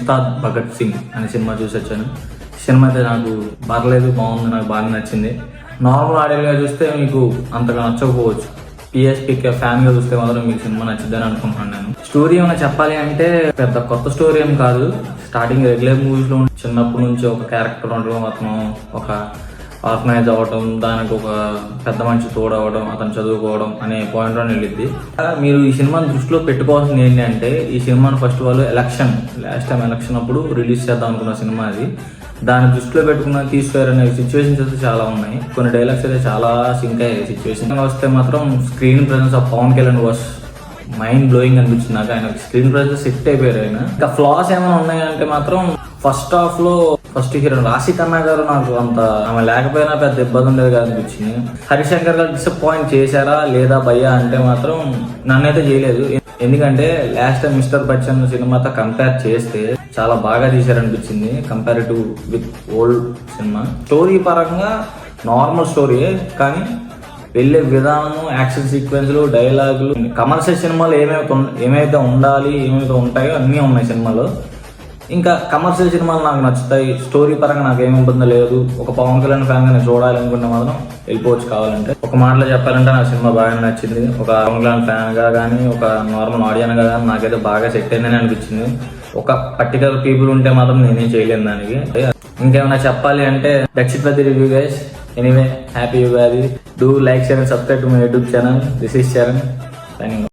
ఉస్తాద్ భగత్ సింగ్ అనే సినిమా చూసి వచ్చాను. సినిమా అయితే నాకు పర్లేదు, బాగుంది, నాకు బాగా నచ్చింది. నార్మల్ ఆడియోగా చూస్తే మీకు అంతగా నచ్చకపోవచ్చు. పిఎస్పీకే ఫ్యాన్గా చూస్తే మాత్రం మీకు సినిమా నచ్చిందని అనుకుంటున్నాను నేను. స్టోరీ ఏమైనా చెప్పాలి అంటే పెద్ద కొత్త స్టోరీ ఏం కాదు. స్టార్టింగ్ రెగ్యులర్ మూవీస్లో చిన్నప్పటి నుంచి ఒక క్యారెక్టర్ ఉండడం, అతను ఒక ఆర్గనైజ్ అవ్వడం, దానికి ఒక పెద్ద మనిషి తోడవడం, అతను చదువుకోవడం అనే పాయింట్లో వెళ్ళిద్ది. మీరు ఈ సినిమాని దృష్టిలో పెట్టుకోవాల్సింది ఏంటి అంటే, ఈ సినిమాను ఫస్ట్ వాళ్ళు లాస్ట్ టైం ఎలక్షన్ అప్పుడు రిలీజ్ చేద్దాం అనుకున్న సినిమా అది. దాన్ని దృష్టిలో పెట్టుకున్న తీసుకునే సిచ్యువేషన్స్ అయితే చాలా ఉన్నాయి. కొన్ని డైలాగ్స్ అయితే చాలా సింక్ అయ్యాయి. సిచ్యువేషన్ వస్తే మాత్రం screen presence of Pawan Kalyan was mind blowing అనిపించింది నాకు. ఆయన స్క్రీన్ ప్రెజెన్స్ సెట్ అయిపోయారు ఆయన. ఇంకా ఫ్లాస్ ఏమైనా ఉన్నాయంటే మాత్రం ఫస్ట్ హాఫ్ లో ఫస్ట్ హీరోయిన్ రాశి ఖన్నా గారు నాకు అంత ఆమె లేకపోయినా పెద్ద ఇబ్బంది ఉండేది కాదు అనిపించింది. హరిశంకర్ గారు డిసప్పాయింట్ చేశారా లేదా భయ్యా అంటే మాత్రం నన్నైతే చేయలేదు. ఎందుకంటే లాస్ట్ టైం మిస్టర్ బచ్చన్ సినిమాతో కంపేర్ చేస్తే చాలా బాగా తీశారనిపించింది comparative with old cinema. Story పరంగా నార్మల్ స్టోరీయే, కానీ వెళ్ళే విధానం, యాక్షన్ సీక్వెన్స్లు, డైలాగులు, కమర్షియల్ సినిమాలు ఏమైతే ఉండాలి, ఏమైతే ఉంటాయో అన్నీ ఉన్నాయి సినిమాలో. ఇంకా కమర్షియల్ సినిమాలు నాకు నచ్చుతాయి. స్టోరీ పరంగా నాకు ఏమి ఇబ్బంది లేదు. ఒక పవన్ కళ్యాణ్ ఫ్యాన్గా నేను చూడాలి అనుకుంటే మాత్రం వెళ్ళిపోవచ్చు కావాలంటే. ఒక మాటలో చెప్పాలంటే నాకు సినిమా బాగా నచ్చింది. ఒక పవన్ కళ్యాణ్ ఫ్యాన్గా కానీ, ఒక నార్మల్ ఆడియన్గా కానీ నాకైతే బాగా సెట్ అయిందని అనిపించింది. ఒక పర్టికులర్ పీపుల్ ఉంటే మాత్రం నేనేం చేయలేను దానికి. ఇంకేమైనా చెప్పాలి అంటే that's it for the review guys. Anyway, happy Ugadi. Do like, share and subscribe to my YouTube channel. This is Charan.